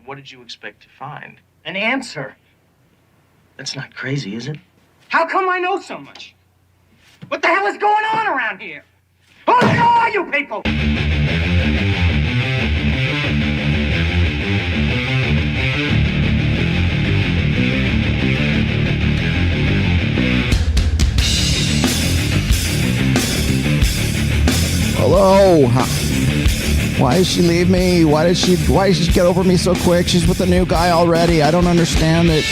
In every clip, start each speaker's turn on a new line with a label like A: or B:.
A: what did you expect to find?
B: An answer.
A: That's not crazy, is it?
B: How come I know so much? What the hell is going on around here? Who the hell are you people?
C: Hello. Why did she leave me? Why did she get over me so quick? She's with a new guy already. I don't understand it.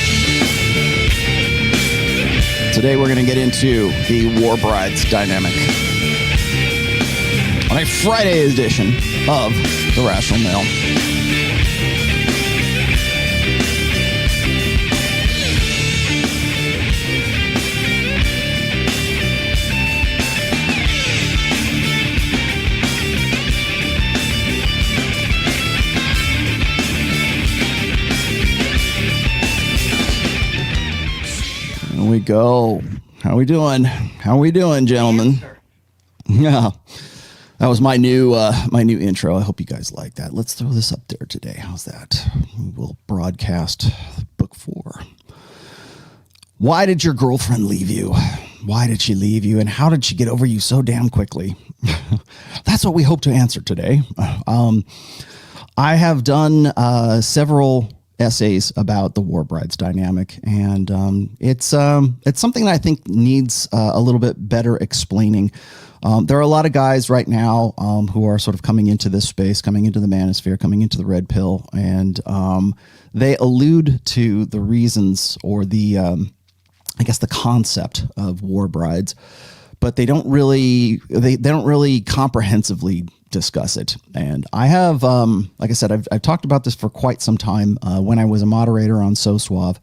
C: Today we're going to get into the War Brides dynamic on a Friday edition of The Rational Male. Here we go. How we doing? How we doing, gentlemen? Yeah, that was my new intro. I hope you guys like that. Let's throw this up there today. How's that? We'll broadcast book 4. Why did your girlfriend leave you? Why did she leave you? And how did she get over you so damn quickly? That's what we hope to answer today. I have done several essays about the War Brides dynamic, and it's something that I think needs a little bit better explaining. There are a lot of guys right now who are sort of coming into this space, coming into the manosphere, coming into the red pill, and they allude to the reasons or the I guess the concept of War Brides, but they don't really comprehensively discuss it. And I have, like I said, I've talked about this for quite some time. When I was a moderator on So Suave,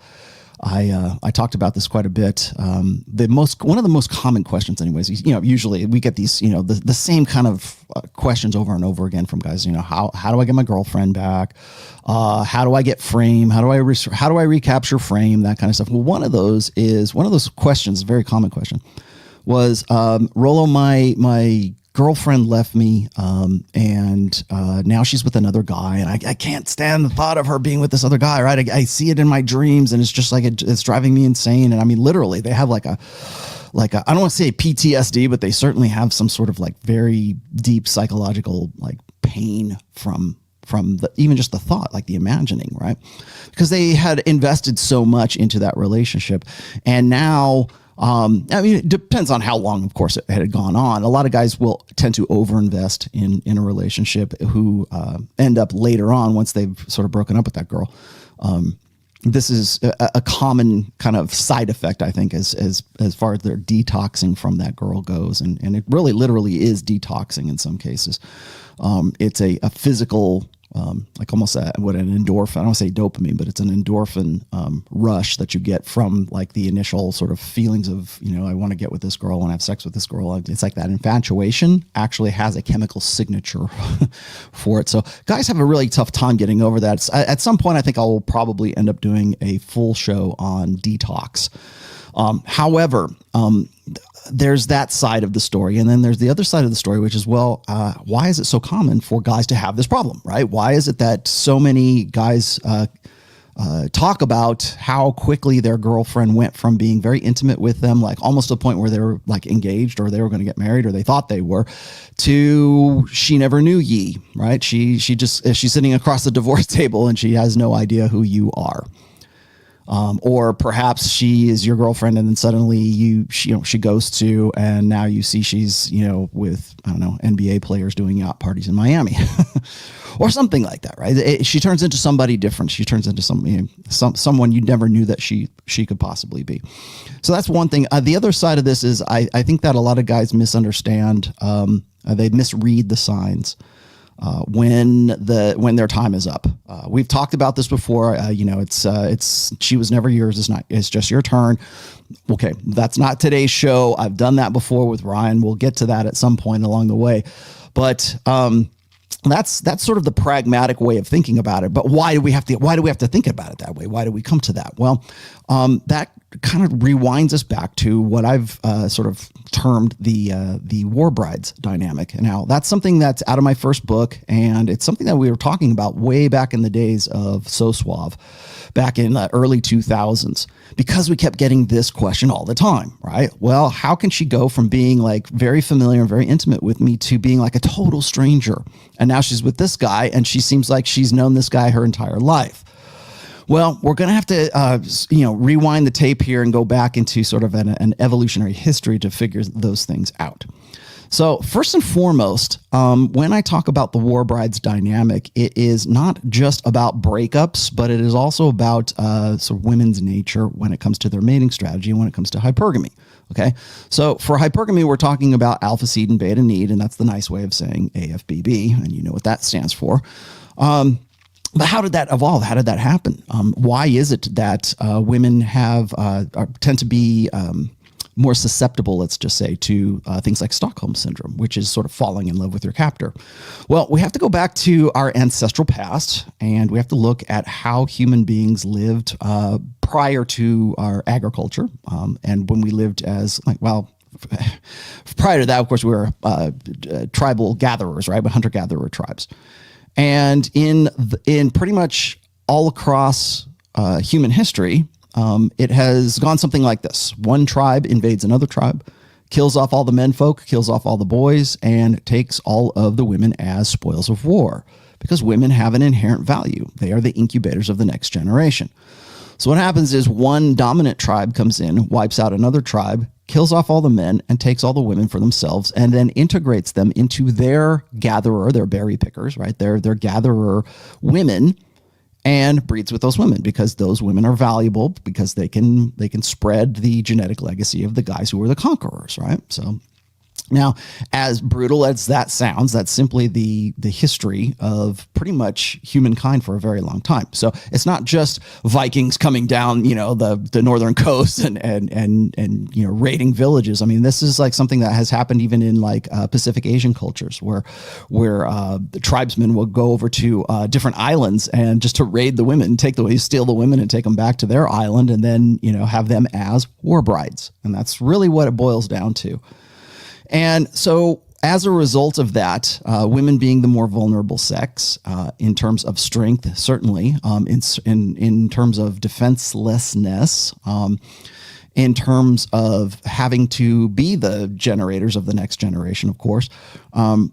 C: I talked about this quite a bit. One of the most common questions anyways, usually we get these, the same kind of questions over and over again from guys, how do I get my girlfriend back? How do I get frame? How do I recapture frame? That kind of stuff. Well, one of those questions, a very common question, was, Rolo, my girlfriend left me, and now she's with another guy, and I can't stand the thought of her being with this other guy, right? I see it in my dreams, and it's just like it's driving me insane. And I mean, literally, they have like a I don't want to say PTSD, but they certainly have some sort of like very deep psychological like pain from even just the thought, like the imagining, right? Because they had invested so much into that relationship, and now. I mean, it depends on how long, of course, it had gone on. A lot of guys will tend to overinvest in a relationship who end up later on, once they've sort of broken up with that girl. This is a common kind of side effect, I think, as far as their detoxing from that girl goes. And it really literally is detoxing in some cases. It's a physical, like almost an endorphin. I don't want to say dopamine, but it's an endorphin rush that you get from like the initial sort of feelings of, I want to get with this girl, I want to have sex with this girl. It's like that infatuation actually has a chemical signature for it. So guys have a really tough time getting over that. At some point, I think I'll probably end up doing a full show on detox. However, there's that side of the story. And then there's the other side of the story, which is, why is it so common for guys to have this problem, right? Why is it that so many guys talk about how quickly their girlfriend went from being very intimate with them, like almost to the point where they were like engaged or they were going to get married or they thought they were, to she never knew ye, right? she's sitting across the divorce table and she has no idea who you are. Or perhaps she is your girlfriend and then suddenly she goes to, and now you see she's, with, I don't know, NBA players doing yacht parties in Miami or something like that, right? She turns into somebody different. She turns into someone you never knew that she could possibly be. So that's one thing. The other side of this is I think that a lot of guys misunderstand, they misread the signs. When their time is up. We've talked about this before. It's she was never yours. It's just your turn. Okay. That's not today's show. I've done that before with Ryan. We'll get to that at some point along the way, but, that's sort of the pragmatic way of thinking about it. But why do we have to think about it that way? Why do we come to that? Well, that kind of rewinds us back to what I've sort of termed the war brides dynamic. Now, that's something that's out of my first book, and it's something that we were talking about way back in the days of So Suave, back in the early 2000s, because we kept getting this question all the time, right? Well, how can she go from being like very familiar and very intimate with me to being like a total stranger? And now she's with this guy, and she seems like she's known this guy her entire life. Well, we're going to have to, rewind the tape here and go back into sort of an evolutionary history to figure those things out. So first and foremost, when I talk about the war brides dynamic, it is not just about breakups, but it is also about sort of women's nature when it comes to their mating strategy and when it comes to hypergamy. Okay, so for hypergamy, we're talking about alpha seed and beta need, and that's the nice way of saying AFBB, and you know what that stands for. But how did that evolve? How did that happen? Why is it that women tend to be more susceptible, let's just say, to things like Stockholm syndrome, which is sort of falling in love with your captor? Well, we have to go back to our ancestral past, and we have to look at how human beings lived prior to our agriculture, and when we lived as prior to that, of course, we were tribal gatherers, right? Hunter-gatherer tribes. And in pretty much all across human history, it has gone something like this. One tribe invades another tribe, kills off all the menfolk, kills off all the boys, and takes all of the women as spoils of war, because women have an inherent value. They are the incubators of the next generation. So what happens is one dominant tribe comes in, wipes out another tribe, kills off all the men, and takes all the women for themselves, and then integrates them into their gatherer, their berry pickers, right? Their gatherer women, and breeds with those women, because those women are valuable, because they can spread the genetic legacy of the guys who were the conquerors, right? So now, as brutal as that sounds, that's simply the history of pretty much humankind for a very long time. So it's not just Vikings coming down, the northern coast and raiding villages. I mean, this is like something that has happened even in like Pacific Asian cultures, where the tribesmen will go over to different islands and just to raid the women, steal the women and take them back to their island, and then have them as war brides. And that's really what it boils down to. And so as a result of that, women being the more vulnerable sex in terms of strength, certainly, in terms of defenselessness, in terms of having to be the generators of the next generation, of course,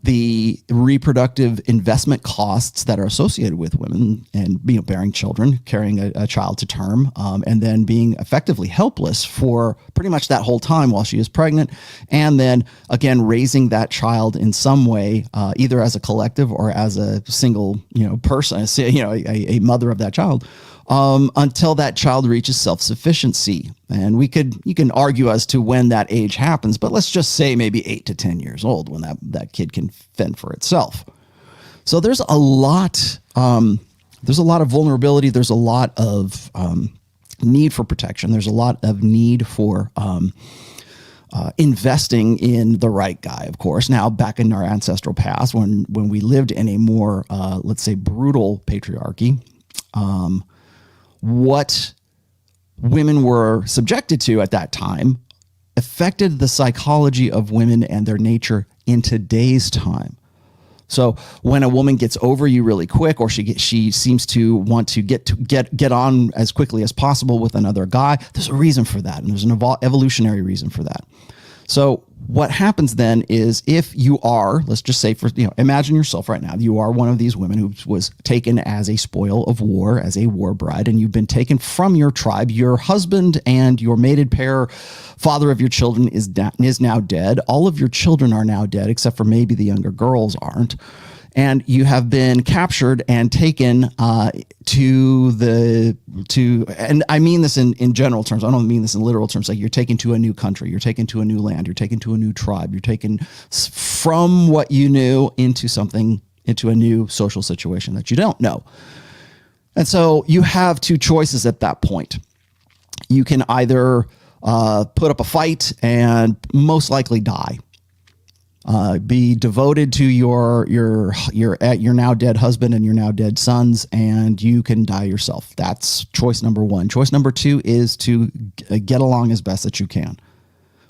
C: the reproductive investment costs that are associated with women and bearing children, carrying a child to term, and then being effectively helpless for pretty much that whole time while she is pregnant, and then again raising that child in some way, either as a collective or as a single person, a mother of that child. Until that child reaches self-sufficiency. And you can argue as to when that age happens, but let's just say maybe 8 to 10 years old when that kid can fend for itself. So there's a lot of vulnerability. There's a lot of need for protection. There's a lot of need for investing in the right guy, of course. Now, back in our ancestral past, when we lived in a more, let's say, brutal patriarchy, what women were subjected to at that time affected the psychology of women and their nature in today's time. So when a woman gets over you really quick, or she seems to want to get on as quickly as possible with another guy, there's a reason for that, and there's an evolutionary reason for that. So what happens then is, if you are, let's just say, imagine yourself right now, you are one of these women who was taken as a spoil of war, as a war bride, and you've been taken from your tribe. Your husband and your mated pair, father of your children, is now dead. All of your children are now dead, except for maybe the younger girls aren't. And you have been captured and taken and I mean this in general terms. I don't mean this in literal terms. Like, you're taken to a new country, you're taken to a new land, you're taken to a new tribe, you're taken from what you knew into a new social situation that you don't know. And so you have two choices at that point. You can either put up a fight and most likely die. Be devoted to your now dead husband and your now dead sons, and you can die yourself. That's choice number one. Choice number two is to get along as best that you can,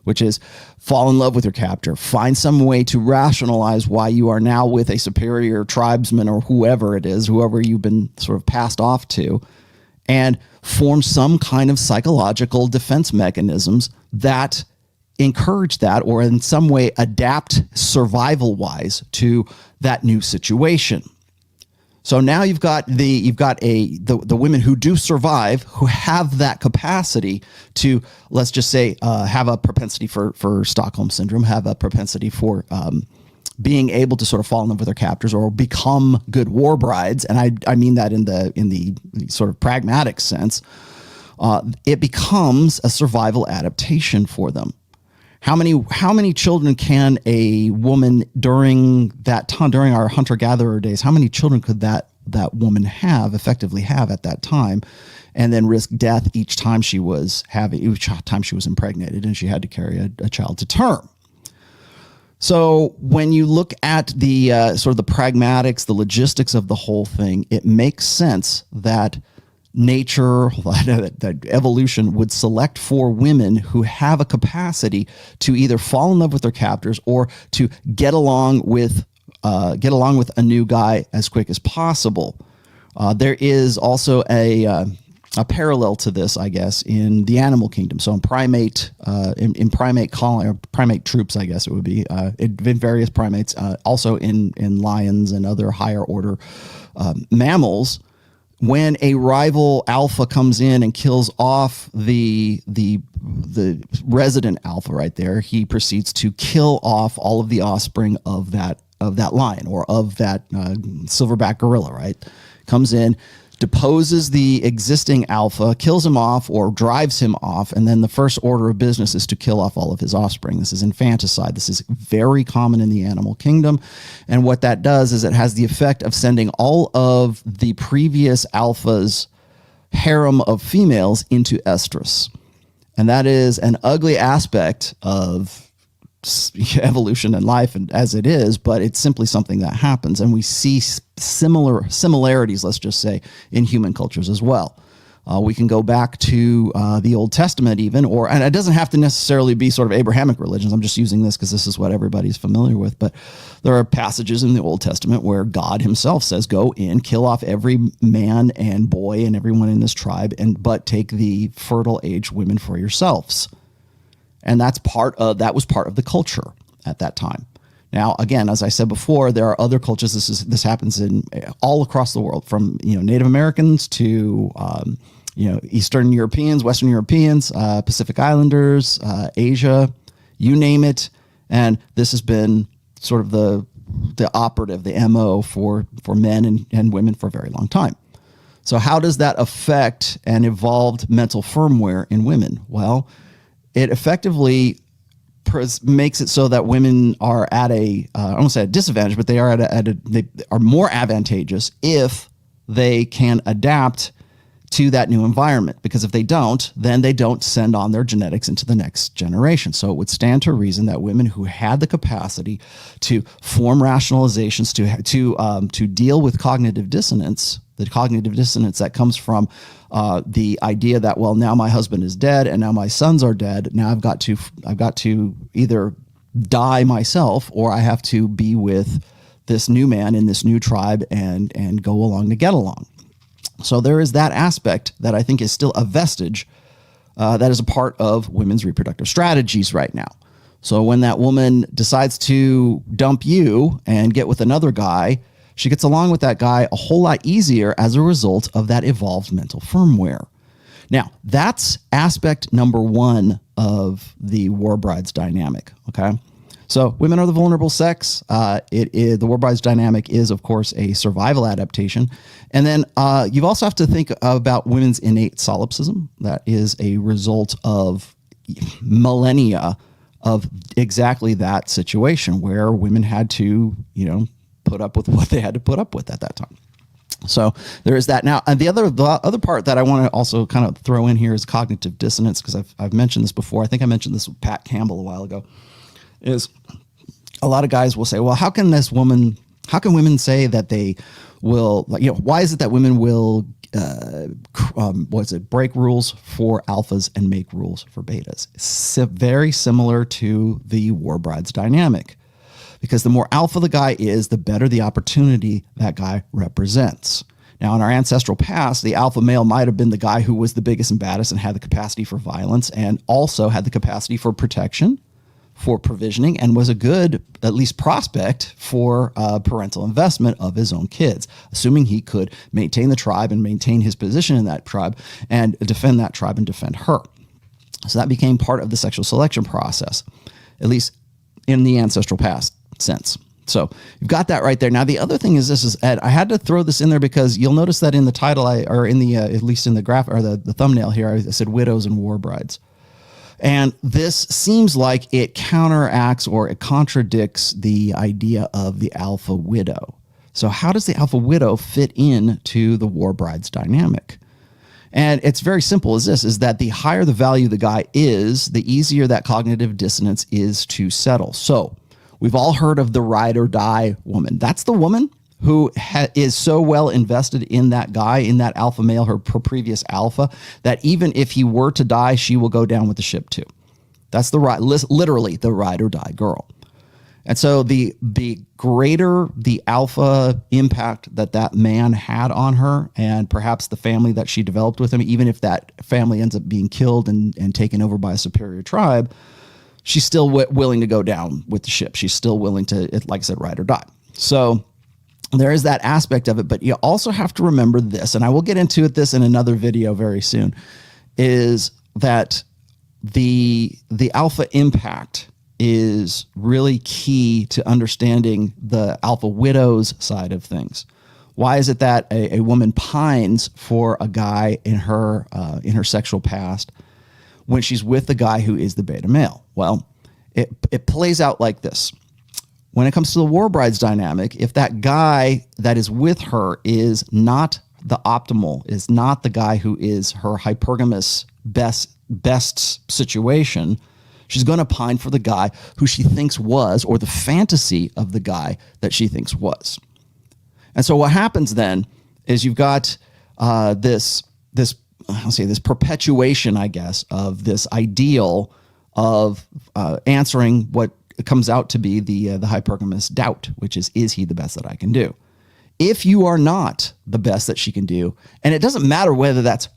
C: which is fall in love with your captor. Find some way to rationalize why you are now with a superior tribesman or whoever it is, whoever you've been sort of passed off to, and form some kind of psychological defense mechanisms that encourage that, or in some way adapt survival wise to that new situation. So now you've got the women who do survive, who have that capacity to, let's just say, have a propensity for Stockholm syndrome, have a propensity for being able to sort of fall in love with their captors or become good war brides. And I mean that in the sort of pragmatic sense. It becomes a survival adaptation for them. How many children can a woman during that time, during our hunter-gatherer days, how many children could that woman effectively have at that time, and then risk death each time she was impregnated and she had to carry a child to term? So when you look at the sort of the pragmatics, the logistics of the whole thing, it makes sense that nature, that evolution would select for women who have a capacity to either fall in love with their captors or to get along with a new guy as quick as possible. There is also a parallel to this, I guess, in the animal kingdom. So in primate troops, I guess it would be, in various primates, also in lions and other higher order mammals. When a rival alpha comes in and kills off the resident alpha right there, he proceeds to kill off all of the offspring of that lion or of that silverback gorilla, right? Comes in, deposes the existing alpha, kills him off or drives him off, and then the first order of business is to kill off all of his offspring. This is infanticide. This is very common in the animal kingdom. And what that does is it has the effect of sending all of the previous alpha's harem of females into estrus. And that is an ugly aspect of evolution and life, and as it is, but it's simply something that happens, and we see similarities, let's just say, in human cultures as well. We can go back to the Old Testament even, and it doesn't have to necessarily be sort of Abrahamic religions. I'm just using this because this is what everybody's familiar with, but there are passages in the Old Testament where God himself says, go in, kill off every man and boy and everyone in this tribe, but take the fertile aged women for yourselves. And that was part of the culture at that time. Now, again, as I said before, there are other cultures. This happens in all across the world, from Native Americans to Eastern Europeans, Western Europeans, Pacific Islanders, Asia, you name it. And this has been sort of the operative, the MO for men and women for a very long time. So how does that affect an evolved mental firmware in women? Well, it effectively makes it so that women are at I won't say a disadvantage, but they are they are more advantageous if they can adapt to that new environment. Because if they don't, then they don't send on their genetics into the next generation. So it would stand to reason that women who had the capacity to form rationalizations, to deal with cognitive dissonance, the cognitive dissonance that comes from the idea that, well, now my husband is dead and now my sons are dead. Now I've got to either die myself or I have to be with this new man in this new tribe and go along to get along. So there is that aspect that I think is still a vestige that is a part of women's reproductive strategies right now. So when that woman decides to dump you and get with another guy, she gets along with that guy a whole lot easier as a result of that evolved mental firmware. Now, that's aspect number one of the war brides dynamic, okay? So women are the vulnerable sex. The war brides dynamic is, of course, a survival adaptation. And then you also have to think about women's innate solipsism. That is a result of millennia of exactly that situation where women had to, put up with what they had to put up with at that time. So there is that. Now, and the other part that I want to also kind of throw in here is cognitive dissonance, because I've mentioned this before. I think I mentioned this with Pat Campbell a while ago. Is a lot of guys will say, well, how can women say that they will, why is it that women will, break rules for alphas and make rules for betas? Very similar to the war brides dynamic, because the more alpha the guy is, the better the opportunity that guy represents. Now, in our ancestral past, the alpha male might have been the guy who was the biggest and baddest and had the capacity for violence and also had the capacity for protection, for provisioning, and was a good, at least, prospect for parental investment of his own kids, assuming he could maintain the tribe and maintain his position in that tribe and defend that tribe and defend her. So that became part of the sexual selection process, at least in the ancestral past sense. So you've got that right there. Now, the other thing is this is, Ed, I had to throw this in there because you'll notice that in the title, or in the, at least in the graph or the thumbnail here, I said widows and war brides. And this seems like it counteracts or it contradicts the idea of the alpha widow. So how does the alpha widow fit into the war brides dynamic? And it's very simple as this, is that the higher the value the guy is, the easier that cognitive dissonance is to settle. So we've all heard of the ride or die woman. That's the woman who is so well invested in that guy, in that alpha male, her previous alpha, that even if he were to die, she will go down with the ship too. That's the literally the ride or die girl. And so the greater the alpha impact that man had on her, and perhaps the family that she developed with him, even if that family ends up being killed and taken over by a superior tribe, she's still willing to go down with the ship. She's still willing to, like I said, ride or die. So there is that aspect of it, but you also have to remember this, and I will get into this in another video very soon, is that the alpha impact is really key to understanding the alpha widow's side of things. Why is it that a woman pines for a guy in her sexual past when she's with the guy who is the beta male? Well, it plays out like this. When it comes to the war brides dynamic, if that guy that is with her is not the optimal, is not the guy who is her hypergamous best situation, she's going to pine for the guy who she thinks was, or the fantasy of the guy that she thinks was. And so what happens then is you've got this perpetuation, I guess, of this ideal of answering what comes out to be the hypergamous doubt, which is he the best that I can do? If you are not the best that she can do, and it doesn't matter whether that's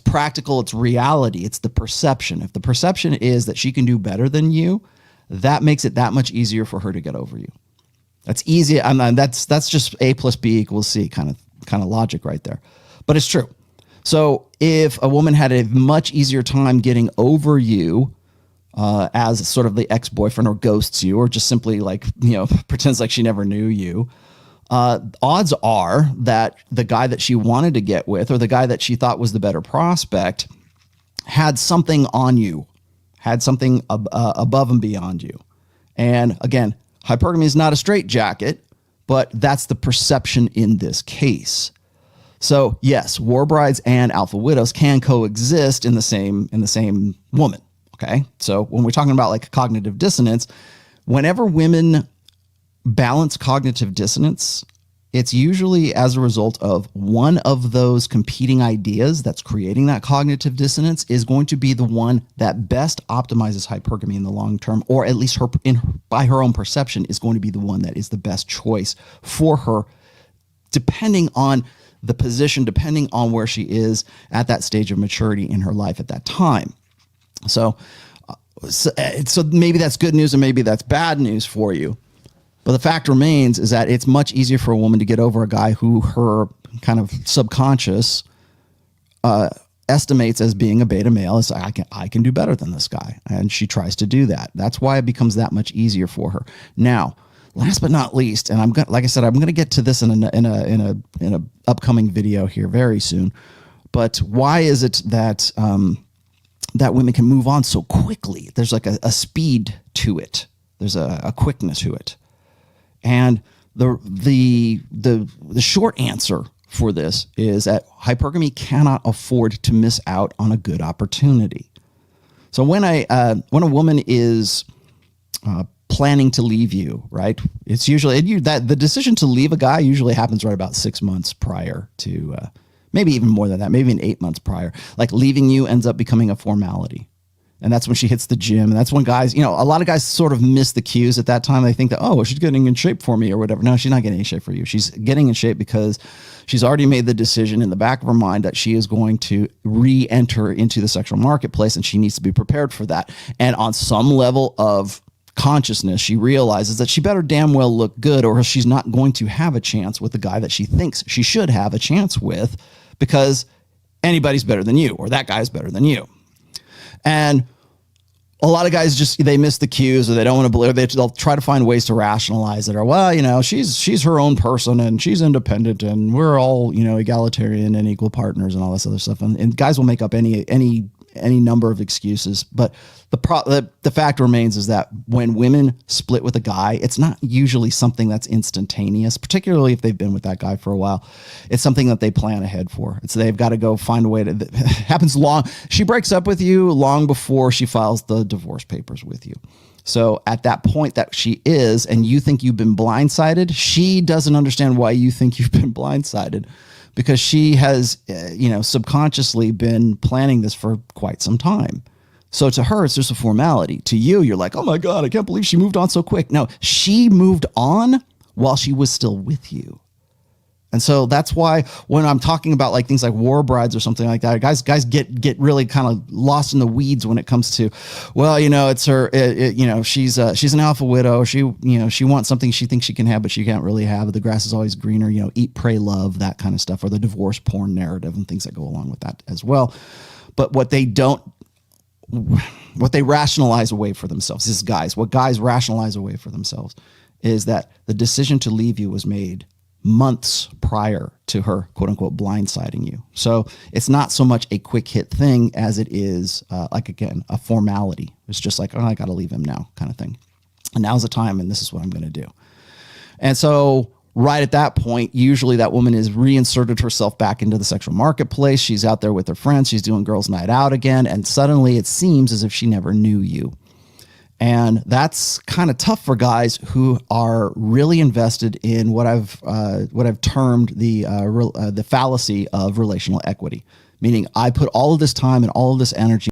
C: practical, it's reality, it's the perception. If the perception is that she can do better than you, that makes it that much easier for her to get over you. That's easy. That's just A plus B equals C kind of logic right there. But it's true. So if a woman had a much easier time getting over you as sort of the ex-boyfriend, or ghosts you, or just simply pretends like she never knew you, odds are that the guy that she wanted to get with, or the guy that she thought was the better prospect, had something on you, had something above and beyond you. And again, hypergamy is not a straitjacket, but that's the perception in this case. So yes, war brides and alpha widows can coexist in the same woman. Okay. So when we're talking about like cognitive dissonance, whenever women balance cognitive dissonance, it's usually as a result of one of those competing ideas that's creating that cognitive dissonance is going to be the one that best optimizes hypergamy in the long term, or at least by her own perception is going to be the one that is the best choice for her, depending on the position, depending on where she is at that stage of maturity in her life at that time. So maybe that's good news and maybe that's bad news for you. But the fact remains is that it's much easier for a woman to get over a guy who her kind of subconscious estimates as being a beta male. It's like, I can do better than this guy. And she tries to do that. That's why it becomes that much easier for her. Now, last but not least, and like I said, I'm going to get to this in a upcoming video here very soon. But why is it that that women can move on so quickly? There's like a speed to it. There's a quickness to it. And the short answer for this is that hypergamy cannot afford to miss out on a good opportunity. So when a woman is planning to leave you, right? It's usually that the decision to leave a guy usually happens right about 6 months prior to, maybe even more than that, maybe in 8 months prior. Like leaving you ends up becoming a formality. And that's when she hits the gym. And that's when guys, a lot of guys sort of miss the cues at that time. They think that, oh, she's getting in shape for me or whatever. No, she's not getting in shape for you. She's getting in shape because she's already made the decision in the back of her mind that she is going to re-enter into the sexual marketplace, and she needs to be prepared for that. And on some level of consciousness, she realizes that she better damn well look good, or she's not going to have a chance with the guy that she thinks she should have a chance with, because anybody's better than you, or that guy's better than you. And a lot of guys they miss the cues, or they don't want to believe. They'll try to find ways to rationalize it, or, well, she's her own person and she's independent and we're all, egalitarian and equal partners and all this other stuff. And guys will make up any number of excuses. But the fact remains is that when women split with a guy, it's not usually something that's instantaneous, particularly if they've been with that guy for a while. It's something that they plan ahead for. They've got to go find a way to, happens long. She breaks up with you long before she files the divorce papers with you. So at that point that she is, and you think you've been blindsided, she doesn't understand why you think you've been blindsided, because she has, subconsciously been planning this for quite some time. So to her, it's just a formality. To you, you're like, oh my God, I can't believe she moved on so quick. No, she moved on while she was still with you. And so that's why when I'm talking about like things like war brides or something like that, guys get really kind of lost in the weeds when it comes to, well, it's her, she's an alpha widow. She wants something she thinks she can have, but she can't really have. The grass is always greener, eat, pray, love, that kind of stuff, or the divorce porn narrative and things that go along with that as well. But what they rationalize away for themselves is what guys rationalize away for themselves is that the decision to leave you was made months prior to her, quote unquote, blindsiding you. So it's not so much a quick hit thing as it is, a formality. It's just like, oh, I got to leave him now kind of thing. And now's the time, and this is what I'm going to do. And so right at that point, usually that woman has reinserted herself back into the sexual marketplace. She's out there with her friends. She's doing girls' night out again. And suddenly it seems as if she never knew you. And that's kind of tough for guys who are really invested in what I've termed the fallacy of relational equity, meaning I put all of this time and all of this energy